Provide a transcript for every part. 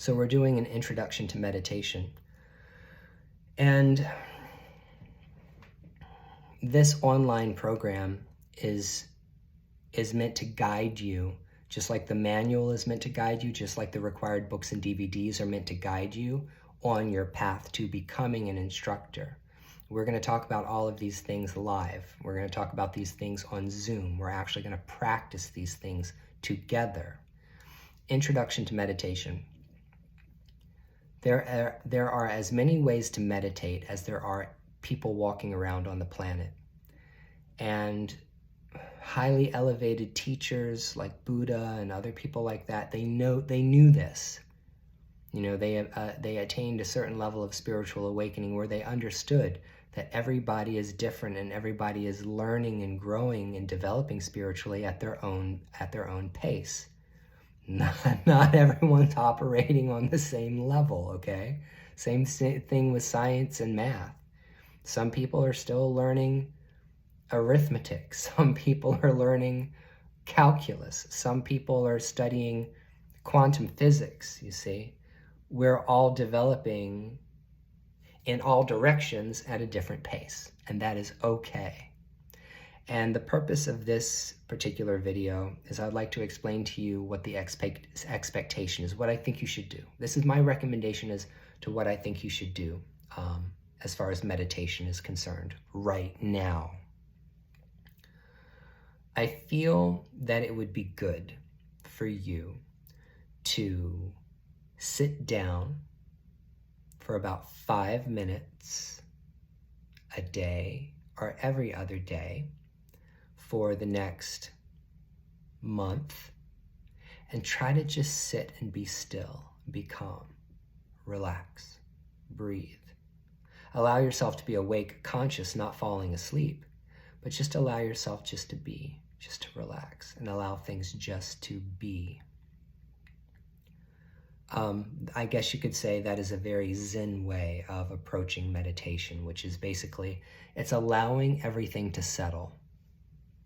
So we're doing an introduction to meditation. And this online program is meant to guide you, just like the manual is meant to guide you, just like the required books and DVDs are meant to guide you on your path to becoming an instructor. We're going to talk about all of these things live. We're going to talk about these things on Zoom. We're actually going to practice these things together. Introduction to meditation. There are as many ways to meditate as there are people walking around on the planet. And highly elevated teachers like Buddha and other people like that, they knew this. You know, they attained a certain level of spiritual awakening where they understood that everybody is different and everybody is learning and growing and developing spiritually at their own pace. Not everyone's operating on the same level, okay? Same thing with science and math. Some people are still learning arithmetic. Some people are learning calculus. Some people are studying quantum physics, you see. We're all developing in all directions at a different pace, and that is okay. And the purpose of this particular video is I'd like to explain to you what the expectation is, what I think you should do. This is my recommendation as to what I think you should do as far as meditation is concerned right now. I feel that it would be good for you to sit down for about 5 minutes a day or every other day for the next month and try to just sit and be still, be calm, relax, breathe. Allow yourself to be awake, conscious, not falling asleep, but just allow yourself just to be, just to relax and allow things just to be. I guess you could say that is a very Zen way of approaching meditation, which is basically, it's allowing everything to settle.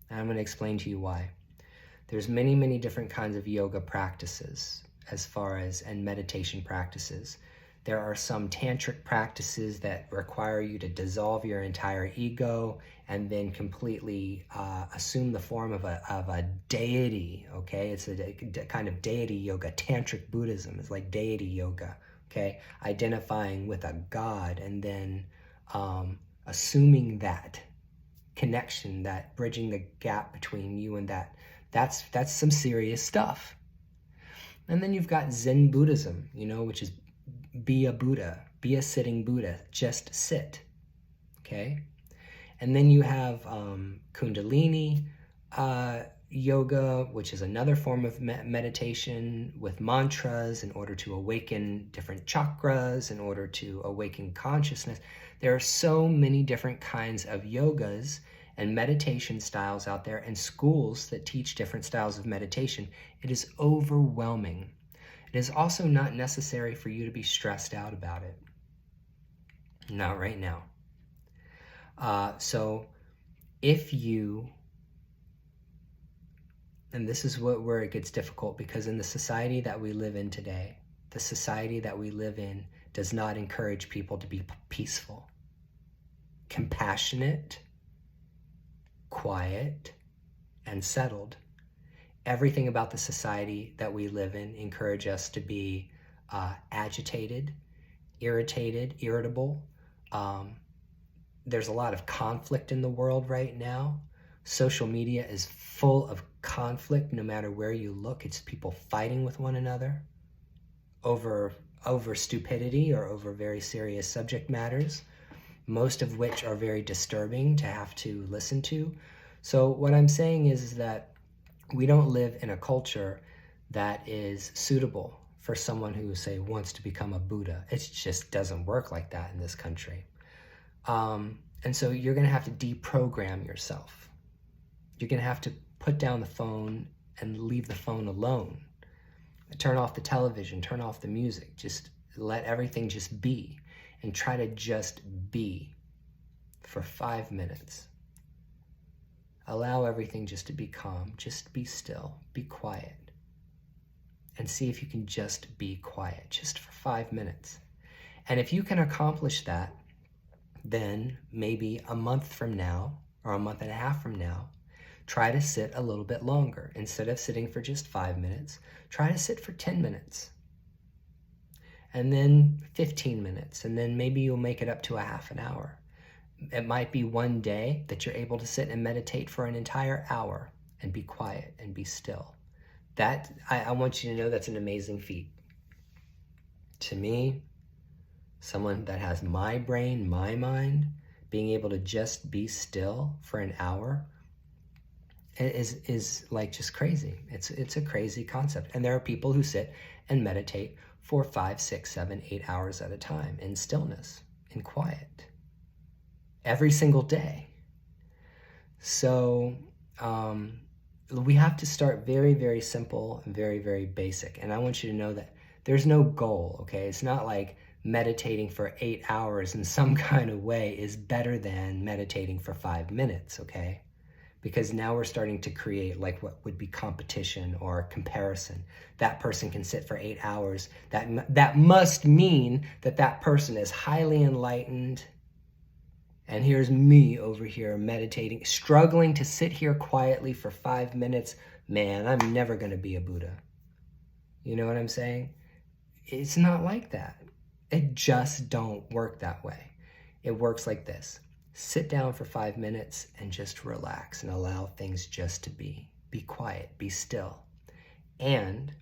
And I'm going to explain to you why. There's many, many different kinds of yoga practices and meditation practices. There are some tantric practices that require you to dissolve your entire ego and then completely assume the form of a deity, okay? It's a kind of deity yoga. Tantric Buddhism is like deity yoga, okay? Identifying with a god and then assuming that connection, that bridging the gap between you and that. That's some serious stuff. And then you've got Zen Buddhism, you know, which is be a Buddha, be a sitting Buddha, just sit, okay? And then you have Kundalini yoga, which is another form of meditation with mantras in order to awaken different chakras, in order to awaken consciousness. There are so many different kinds of yogas and meditation styles out there and schools that teach different styles of meditation. It is overwhelming. It is also not necessary for you to be stressed out about it. Not right now. So if you, and this is where it gets difficult, because in the society that we live in today, the society that we live in does not encourage people to be peaceful, compassionate, quiet, and settled. Everything about the society that we live in encourages us to be agitated, irritated, irritable. There's a lot of conflict in the world right now. Social media is full of conflict no matter where you look. It's people fighting with one another over stupidity or over very serious subject matters, most of which are very disturbing to have to listen to. So what I'm saying is that we don't live in a culture that is suitable for someone who, say, wants to become a Buddha. It just doesn't work like that in this country. And so you're going to have to deprogram yourself. You're going to have to put down the phone and leave the phone alone. Turn off the television, turn off the music. Just let everything just be and try to just be for 5 minutes. Allow everything just to be calm. Just be still. Be quiet. and see if you can just be quiet, just for 5 minutes. And if you can accomplish that, then maybe a month from now or a month and a half from now, try to sit a little bit longer. Instead of sitting for just 5 minutes, try to sit for 10 minutes. And then 15 minutes, and then maybe you'll make it up to a half an hour. It might be one day that you're able to sit and meditate for an entire hour and be quiet and be still. That, I want you to know, that's an amazing feat. To me, someone that has my brain, my mind, being able to just be still for an hour is like just crazy. It's a crazy concept. And there are people who sit and meditate for 5, 6, 7, 8 hours at a time in stillness, in quiet, every single day. So we have to start very, very simple and very, very basic. And I want you to know that there's no goal, okay? It's not like meditating for 8 hours in some kind of way is better than meditating for 5 minutes, okay? Because now we're starting to create like what would be competition or comparison. That person can sit for 8 hours. That must mean that that person is highly enlightened. And here's me over here meditating, struggling to sit here quietly for 5 minutes. Man, I'm never going to be a Buddha. You know what I'm saying? It's not like that. It just don't work that way. It works like this. Sit down for 5 minutes and just relax and allow things just to be. Be quiet, be still. And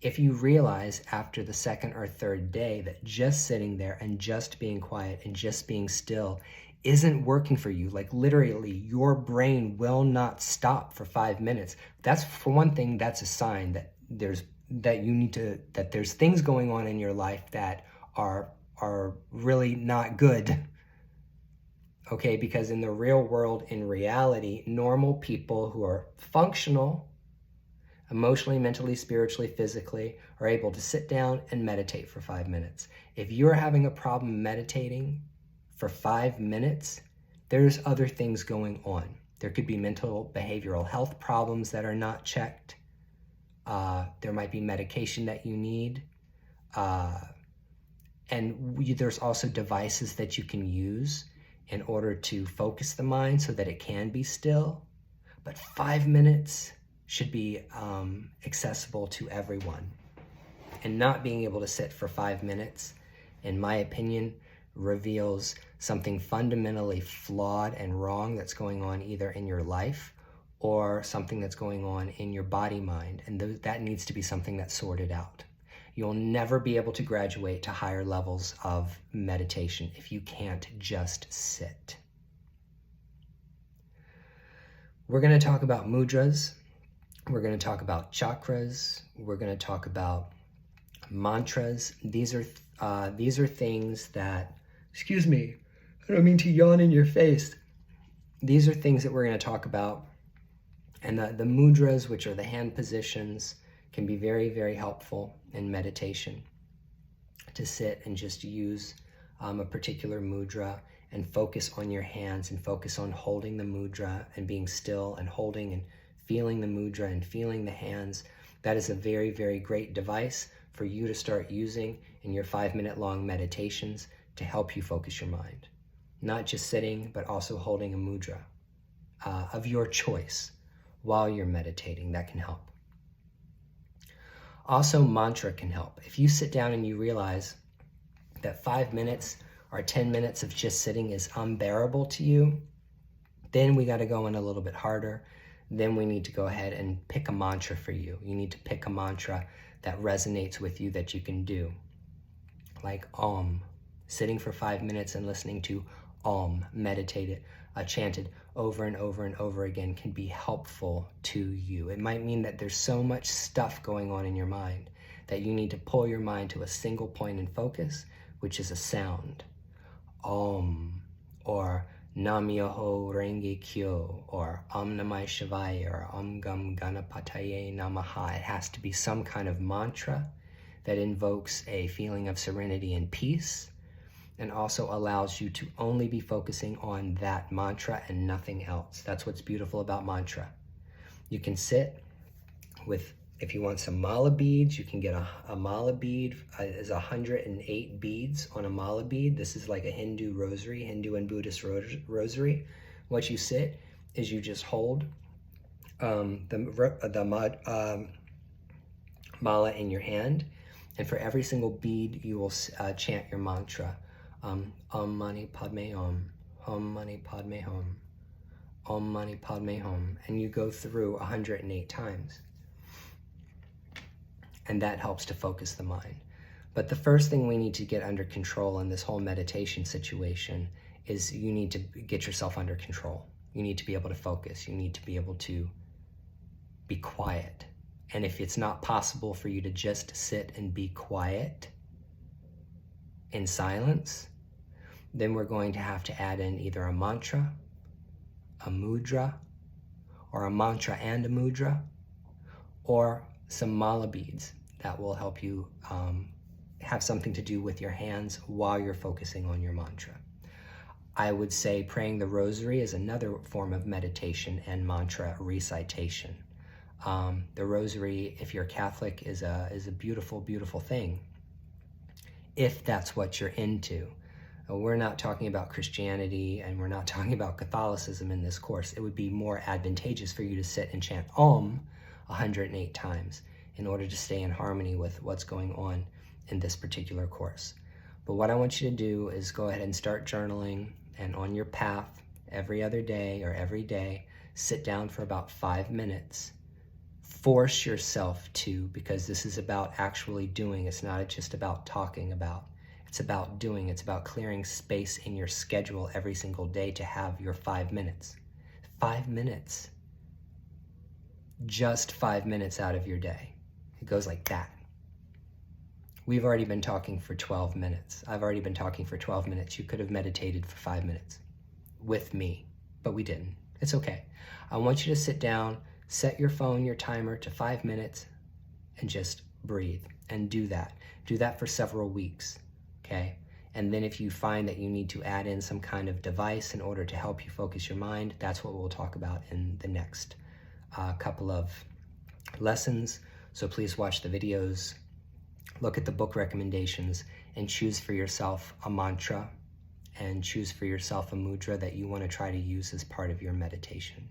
if you realize after the second or third day that just sitting there and just being quiet and just being still isn't working for you, like literally your brain will not stop for 5 minutes, that's, for one thing, that's a sign that there's things going on in your life that are really not good. Okay, because in the real world, in reality, normal people who are functional, emotionally, mentally, spiritually, physically, are able to sit down and meditate for 5 minutes. If you're having a problem meditating for 5 minutes, there's other things going on. There could be mental, behavioral health problems that are not checked. There might be medication that you need. And there's also devices that you can use in order to focus the mind so that it can be still. But 5 minutes should be accessible to everyone. And not being able to sit for 5 minutes, in my opinion, reveals something fundamentally flawed and wrong that's going on either in your life or something that's going on in your body-mind. And that needs to be something that's sorted out. You'll never be able to graduate to higher levels of meditation if you can't just sit. We're going to talk about mudras. We're going to talk about chakras. We're going to talk about mantras. These are things that, excuse me, I don't mean to yawn in your face. These are things that we're going to talk about. And the mudras, which are the hand positions, can be very, very helpful in meditation, to sit and just use a particular mudra and focus on your hands and focus on holding the mudra and being still and holding and feeling the mudra and feeling the hands. That is a very, very great device for you to start using in your 5-minute long meditations to help you focus your mind. Not just sitting, but also holding a mudra of your choice while you're meditating. That can help. Also, mantra can help. If you sit down and you realize that 5 minutes or 10 minutes of just sitting is unbearable to you, then we got to go in a little bit harder. Then we need to go ahead and pick a mantra for you. You need to pick a mantra that resonates with you that you can do. Like Om. Sitting for 5 minutes and listening to Om, meditated, chanted over and over and over again can be helpful to you. It might mean that there's so much stuff going on in your mind that you need to pull your mind to a single point and focus, which is a sound. Om, or Nam Myoho Renge Kyo, or Om Namah Shivaya, or Om Gam Ganapataye Namaha. It has to be some kind of mantra that invokes a feeling of serenity and peace, and also allows you to only be focusing on that mantra and nothing else. That's what's beautiful about mantra. You can sit with If you want some mala beads, you can get a mala bead. Is 108 beads on a mala bead. This is like a Hindu rosary, Hindu and Buddhist rosary. What you sit is you just hold the mala in your hand, and for every single bead you will chant your mantra, Om Mani Padme Hum, Om Mani Padme Hum, Om Mani Padme Hum, and you go through 108 times. And that helps to focus the mind. But the first thing we need to get under control in this whole meditation situation is you need to get yourself under control. You need to be able to focus. You need to be able to be quiet. And if it's not possible for you to just sit and be quiet in silence, then we're going to have to add in either a mantra, a mudra, or a mantra and a mudra, or some mala beads that will help you have something to do with your hands while you're focusing on your mantra. I would say praying the rosary is another form of meditation and mantra recitation. The rosary, if you're Catholic, is a beautiful, beautiful thing, if that's what you're into. We're not talking about Christianity, and we're not talking about Catholicism in this course. It would be more advantageous for you to sit and chant Om 108 times in order to stay in harmony with what's going on in this particular course. But what I want you to do is go ahead and start journaling, and on your path every other day or every day, sit down for about 5 minutes. Force yourself to, because this is about actually doing. It's not just about talking about. It's about doing. It's about clearing space in your schedule every single day to have your 5 minutes. 5 minutes. Just 5 minutes out of your day. It goes like that. We've already been talking for 12 minutes. I've already been talking for 12 minutes. You could have meditated for 5 minutes with me, but we didn't. It's okay. I want you to sit down, set your phone, your timer to 5 minutes, and just breathe and do that. Do that for several weeks, okay? And then if you find that you need to add in some kind of device in order to help you focus your mind, that's what we'll talk about in the next couple of lessons. So please watch the videos, look at the book recommendations, and choose for yourself a mantra and choose for yourself a mudra that you want to try to use as part of your meditation.